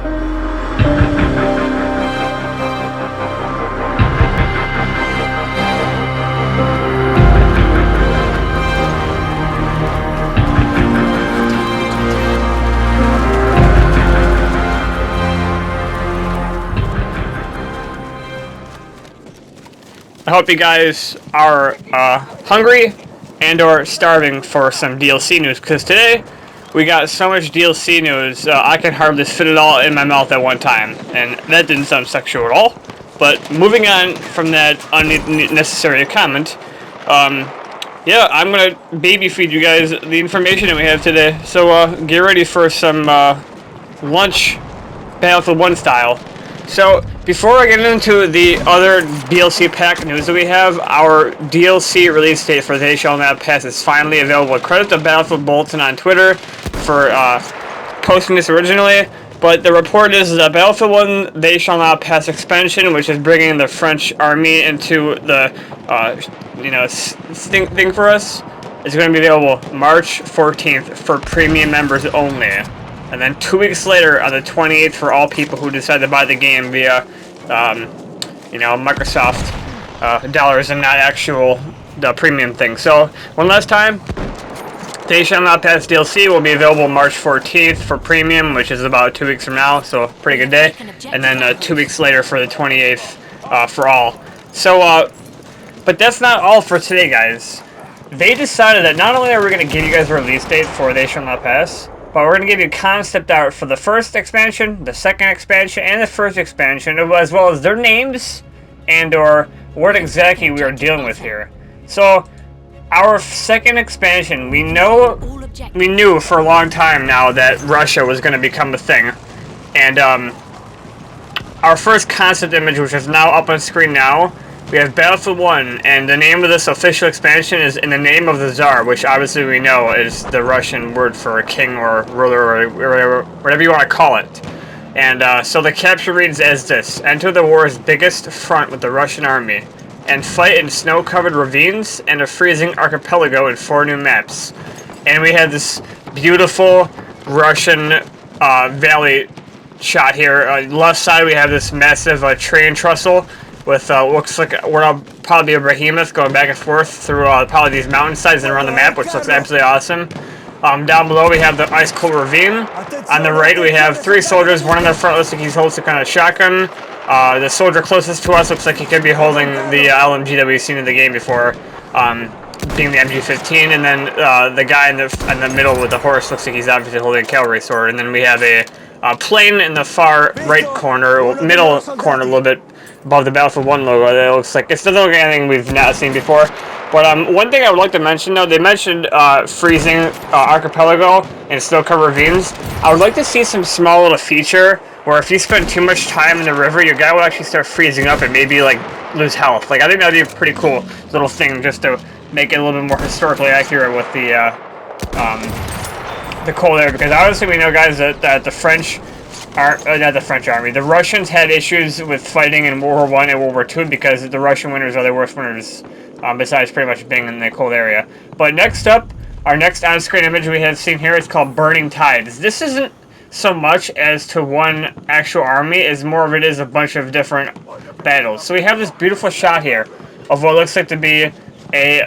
I hope you guys are hungry and or starving for some DLC news, because today we got so much DLC news I can hardly fit it all in my mouth at one time, and that didn't sound sexual at all. But moving on from that unnecessary comment, yeah, I'm gonna baby feed you guys the information that we have today. So get ready for some lunch, Battlefield 1 style. So, before I get into the other DLC pack news that we have, our DLC release date for They Shall Not Pass is finally available. Credit to Battlefield Bulletin on Twitter for posting this originally, but the report is that Battlefield 1 They Shall Not Pass expansion, which is bringing the French army into the, thing for us, is going to be available March 14th for premium members only. And then 2 weeks later, on the 28th, for all people who decide to buy the game via, Microsoft dollars and not the premium thing. So, one last time, They Shall Not Pass DLC will be available March 14th for premium, which is about 2 weeks from now, so pretty good day. And then 2 weeks later for the 28th for all. So, but that's not all for today, guys. They decided that not only are we going to give you guys a release date for They Shall Not Pass, but we're going to give you concept art for the first expansion, the second expansion, and the first expansion, as well as their names and or what exactly we are dealing with here. So, our second expansion, we knew for a long time now that Russia was going to become a thing. And our first concept image, which is now up on screen now, we have Battlefield 1, and the name of this official expansion is In the Name of the Tsar, which obviously we know is the Russian word for a king or ruler or whatever you want to call it. And so the caption reads as this: Enter the war's biggest front with the Russian army, and fight in snow-covered ravines and a freezing archipelago in 4 new maps. And we have this beautiful Russian valley shot here. Left side we have this massive train trestle with looks like we're probably a behemoth going back and forth through probably these mountainsides and around the map, which looks absolutely awesome. Down below we have the ice cold ravine. On the right we have 3 soldiers. One in the front looks like he's holding some kind of shotgun. The soldier closest to us looks like he could be holding the LMG that we've seen in the game before, being the MG15. And then the guy in the middle with the horse looks like he's obviously holding a cavalry sword. And then we have a plane in the far right corner, middle corner a little bit above the Battlefield 1 logo. It looks like it's doesn't look like anything we've not seen before. But one thing I would like to mention, though, they mentioned freezing archipelago and snow-covered ravines. I would like to see some small little feature where if you spend too much time in the river, your guy will actually start freezing up and maybe like lose health. Like I think that'd be a pretty cool little thing just to make it a little bit more historically accurate with the cold air, because obviously we know, guys, that the French. Not the French army. The Russians had issues with fighting in World War I and World War II because the Russian winters are the worst winters, besides pretty much being in the cold area. But next up, our next on-screen image we have seen here is called Burning Tides. This isn't so much as to one actual army, as more of it is a bunch of different battles. So we have this beautiful shot here of what looks like to be a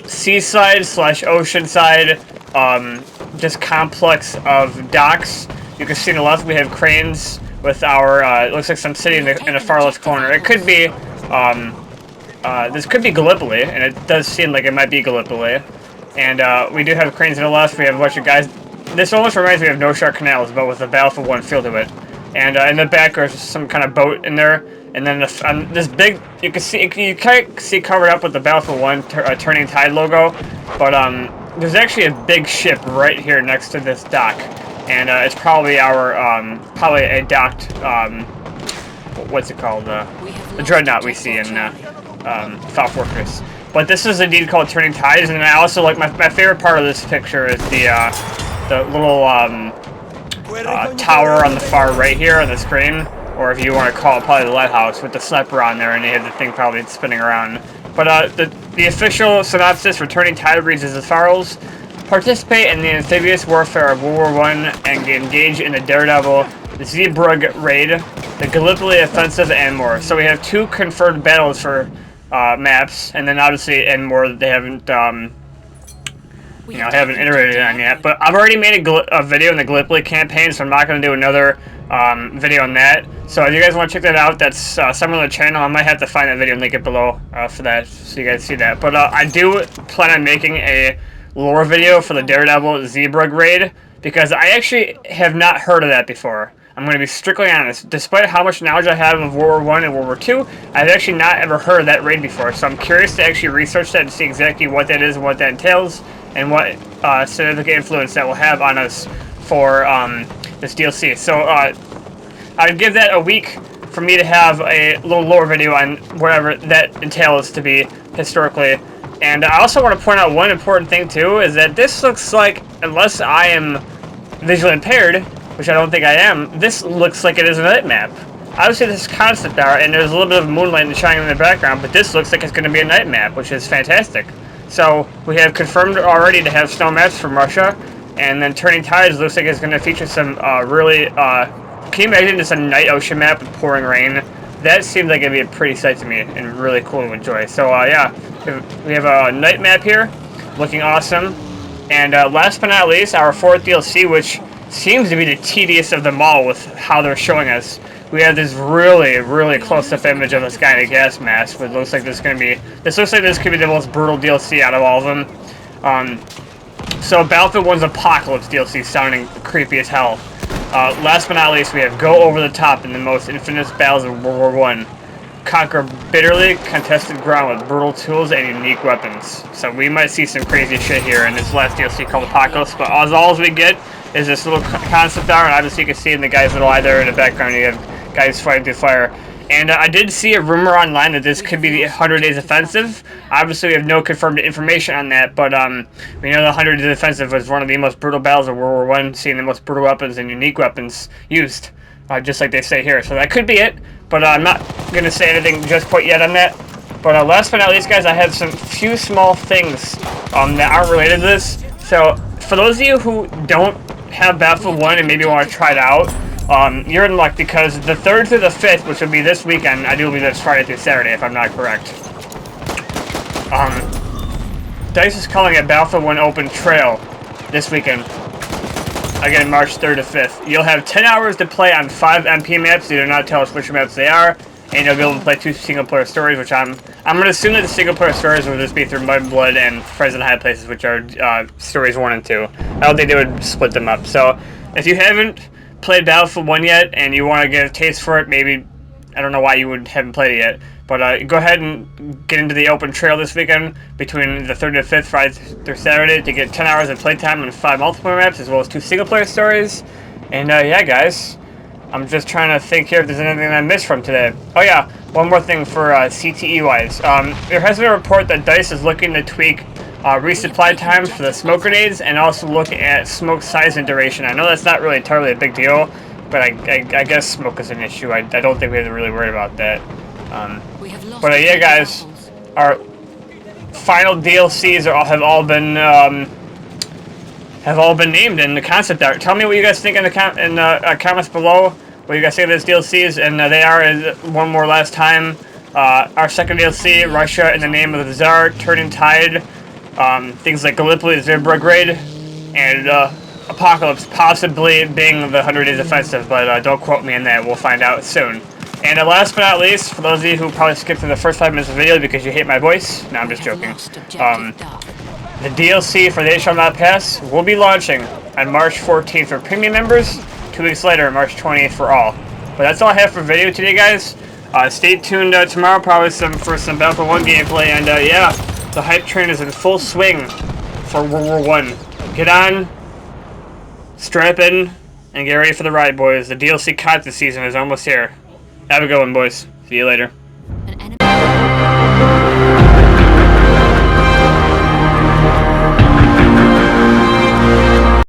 seaside / oceanside just complex of docks. You can see on the left we have cranes with our, it looks like some city in the far left corner. It could be, this could be Gallipoli, and it does seem like it might be Gallipoli. And we do have cranes on the left. We have a bunch of guys. This almost reminds me of No Shark Canals, but with a Battlefield 1 feel to it. And in the back there's some kind of boat in there. And then this big, you can't see covered up with the Battlefield 1 Turning Tide logo, but there's actually a big ship right here next to this dock. And it's probably probably a docked, what's it called? The Dreadnought we see in South Fortress. But this is indeed called Turning Tides, and I also like, my favorite part of this picture is the little tower on the far right here on the screen, or if you want to call it probably the lighthouse, with the sniper on there, and they have the thing probably spinning around. But the official synopsis for Turning Tide reads as follows. Participate in the amphibious warfare of World War I and engage in the Daredevil, the Zeebrugge raid, the Gallipoli offensive, and more. So we have 2 confirmed battles for maps, and then obviously and more that they haven't haven't iterated on yet. But I've already made a video in the Gallipoli campaign, so I'm not going to do another video on that. So if you guys want to check that out, that's somewhere on the channel. I might have to find that video and link it below for that, so you guys see that. But I do plan on making a lore video for the Daredevil Zeebrugge raid, because I actually have not heard of that before. I'm going to be strictly honest. Despite how much knowledge I have of World War I and World War II, I've actually not ever heard of that raid before. So I'm curious to actually research that and see exactly what that is and what that entails, and what significant influence that will have on us for this DLC. So I'd give that a week for me to have a little lore video on whatever that entails to be historically. And I also want to point out one important thing too, is that this looks like, unless I am visually impaired, which I don't think I am, this looks like it is a night map. Obviously this is concept art, and there's a little bit of moonlight shining in the background, but this looks like it's going to be a night map, which is fantastic. So we have confirmed already to have snow maps from Russia, and then Turning Tides looks like it's going to feature some really, can you imagine just a night ocean map with pouring rain? That seems like it'd be a pretty sight to me, and really cool to enjoy. So yeah, we have a night map here, looking awesome. And last but not least, our 4th DLC, which seems to be the tedious of them all with how they're showing us. We have this really, really close-up image of this guy in a gas mask, but it looks like this looks like this could be the most brutal DLC out of all of them. So Battlefield 1's Apocalypse DLC sounding creepy as hell. Last but not least, we have Go Over the Top in the most infamous battles of World War I. Conquer bitterly contested ground with brutal tools and unique weapons. So we might see some crazy shit here in this last DLC called Apocalypse, but all we get is this little concept art, and obviously you can see in the guy's little eye there in the background, you have guys fighting through fire. And I did see a rumor online that this could be the 100 Days Offensive. Obviously we have no confirmed information on that, but we know the 100 Days Offensive was one of the most brutal battles of World War I, seeing the most brutal weapons and unique weapons used, just like they say here. So that could be it, but I'm not going to say anything just quite yet on that. But last but not least, guys, I have some few small things that aren't related to this. So for those of you who don't have Battlefield 1 and maybe want to try it out, you're in luck, because the 3rd through the 5th, which would be this weekend, I do believe that's Friday through Saturday, if I'm not correct. DICE is calling it Battlefield 1 Open Trail this weekend. Again, March 3rd to 5th. You'll have 10 hours to play on 5 MP maps. They do not tell us which maps they are, and you'll be able to play 2 single-player stories, which I'm going to assume that the single-player stories will just be through Mud and Blood and Friends in High Places, which are stories 1 and 2. I don't think they would split them up. So if you haven't played Battlefield 1 yet and you want to get a taste for it, maybe, I don't know why you haven't played it yet, but go ahead and get into the Open Trail this weekend between the 3rd and 5th, Friday through Saturday, to get 10 hours of playtime on 5 multiplayer maps as well as 2 single-player stories. And yeah, guys, I'm just trying to think here if there's anything I missed from today. Oh yeah, one more thing for CTE-wise. There has been a report that DICE is looking to tweak resupply times for the smoke grenades, and also look at smoke size and duration. I know that's not really entirely a big deal, but I guess smoke is an issue. I don't think we have to really worry about that. But yeah, guys, our final DLCs have all been named in the concept art. Tell me what you guys think in the comments below. What you guys think of these DLCs, and they are, one more last time, our second DLC, Russia in the Name of the Tsar, Turning Tide. Things like Gallipoli, Zeebrugge raid, and Apocalypse possibly being the 100 Days Offensive, but don't quote me on that. We'll find out soon. And last but not least, for those of you who probably skipped through the first 5 minutes of the video because you hate my voice, no, I'm just joking. The DLC for They Shall Not Pass will be launching on March 14th for premium members, 2 weeks later, March 20th for all. But that's all I have for video today, guys. Stay tuned tomorrow, probably for some Battlefield 1 gameplay, and yeah. The hype train is in full swing for World War I. Get on, strap in, and get ready for the ride, boys. The DLC content season is almost here. Have a good one, boys. See you later.